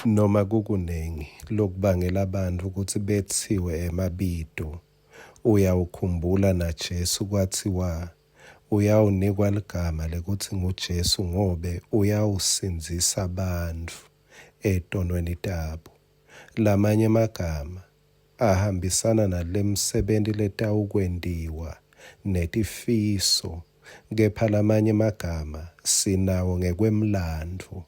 noma kukunengi lokubangela abantu ukuthi bethiwe emabido. Uyawukhumbula naJesu kwathiwa uyawunikwa ligama lekuthi nguJesu ngobe uyawusinzisa abantu etonweni tabo. Lamanye amagama ahambisana nale msebenzi letawukwendiwa netifiso, kepha lamanye amagama sinawo ngekwemlandvo,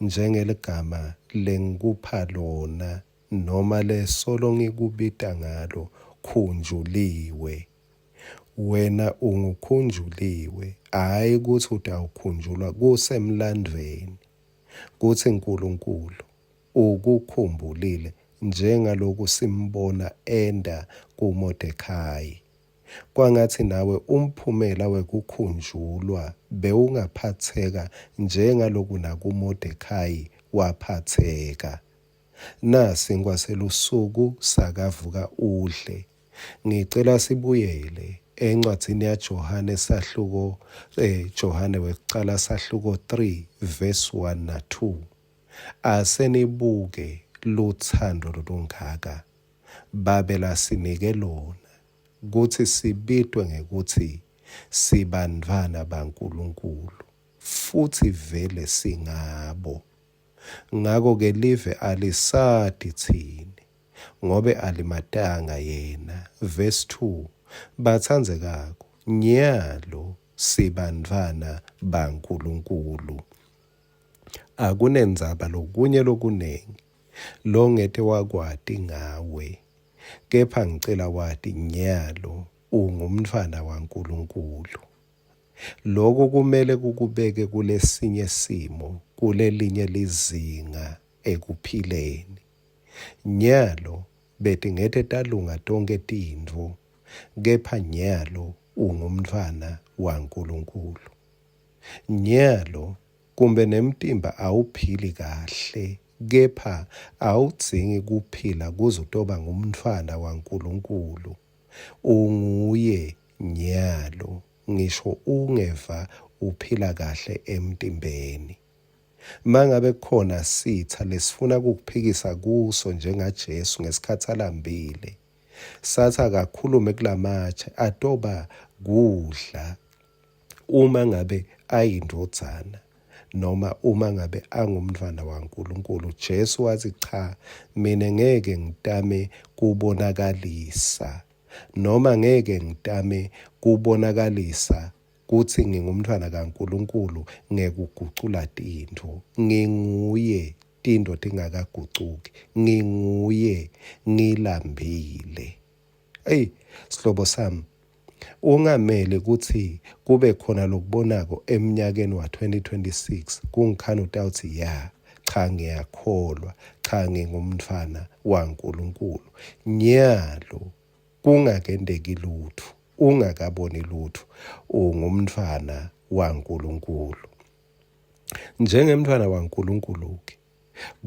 njengeligama lengikupha lona noma lesolo ngikubita ngalo khunjuliwe. Wena ungukhunjuliwe, hhayi ukuthi utawukhunjulwa kusemlandweni, kuthi uNkulunkulu ukukhumbulile njengaloku simbona enda kuModekhayi. Kwangathi nawe umphumela wekukhunjulwa bewungaphatheka njengaloku nakuModekhayi waphatheka. Nasi ngwaselusuku sakavuka udle. Ngicela sibuyele encwadzini yaJohane Johane wekucala sahluko 3 verse 1 na 2. Asenibuke luthando lolungaka babe lasinike lona, kuthi sibitwe ngekuthi sibantwana baNkulunkulu, futhi vele singabo. Ngako-ke live alisadi thini, ngobe alimatanga yena. Verse 2, bathandzekako, nyalo sibantwana baNkulunkulu. Akunendzaba lokunye lokunengi longete wakwati ngawe, kepha ngicela wati nyalo ungumntfwana waNkulunkulu. Loko kumele kukubeke kulesinye simo, kulelinye lizinga ekuphileni. Nyalo betingete talunga tonke tintfo, kepha nyalo ungumntfwana waNkulunkulu. Nyalo kumbe nemtimba awuphili kahle, kepha awudzingi kuphila kuze utoba ngumntfwana waNkulunkulu. Unguye nyalo, ngisho ungeva uphila kahle emtimbeni. Mangabe khona sitha lesifuna kukuphikisa kuso njengaJesu ngesikhathi alambile, sathi akakhulume kulamatshe atoba kudla uma ngabe ayindodzana noma uma ngabe angumntfwana waNkulunkulu. Jesu wathi cha, mina ngeke ngitame kubonakalisa, noma ngeke ngitame kubonakalisa kuthi ngingumntfwana kaNkulunkulu ngekugucula tintfo. Nginguye, tintfo tingakagucuki, nginguye, ngilambile. Sihlobo sami, ungamele ukuthi kube khona lokubonako emnyakeni wa-2026 kungikhana utawuthi cha ngiyakholwa, cha ngingumntfwana waNkulunkulu. Nyalo kungakendeki lutho, ungakaboni lutho, ungumntfwana waNkulunkulu. Njengemntfwana waNkulunkulu-ke,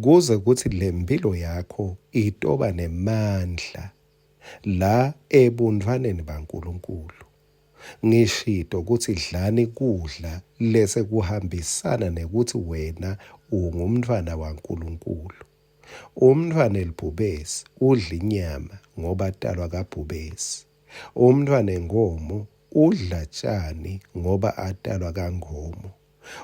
kuze kuthi le mpilo yakho itoba nemandla la ebuntfwaneni baNkulunkulu. Ngishito ukuthi dlani kudla lese kuhambisana nekuthi wena ungumntfwana waNkulunkulu. Umntfwana elibhubesi udla inyama ngoba atalwa kabhubesi. Umntfwana engomo udla tshani ngoba atalwa kangomo.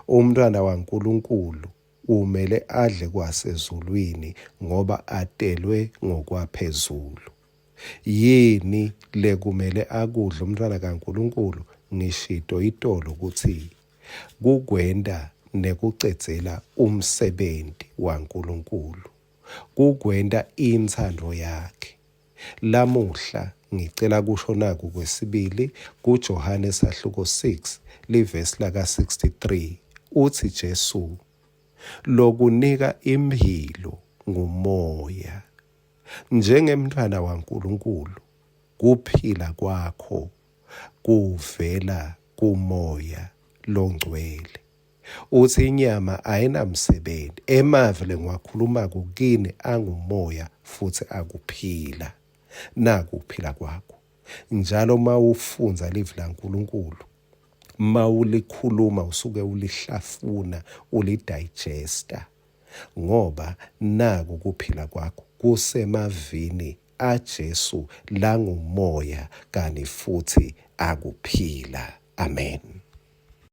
Umntfwana waNkulunkulu umele adle kwasezulwini ngoba atelwe ngokwaphezulu. Yini lekumele akudla umntfwana kaNkulunkulu? Ngishito itolo ukuthi kukwenda nekucedzela umsebenti waNkulunkulu, kukwenda intsandvo yakhe. Lamuhla ngicela kusho naku kwesibili kuJohane sahluko 6 livesi laka 63, uthi Jesu lokunika imphilo ngumoya. Njengemntfwana waNkulunkulu, kuphila kwakho kuvela kumoya longcwele. Uthi inyama ayinamsebenzi, emave lengiwakhuluma kukini angumoya futhi akuphila. Naku ukuphila kwakho. Njalo mawufunza livi laNkulunkulu, mawulikhuluma usuke ulihlafuna, ulidigesta, ngoba naku ukuphila kwakho kusemavini aJesu langumoya kanti futhi akuphila. Amen.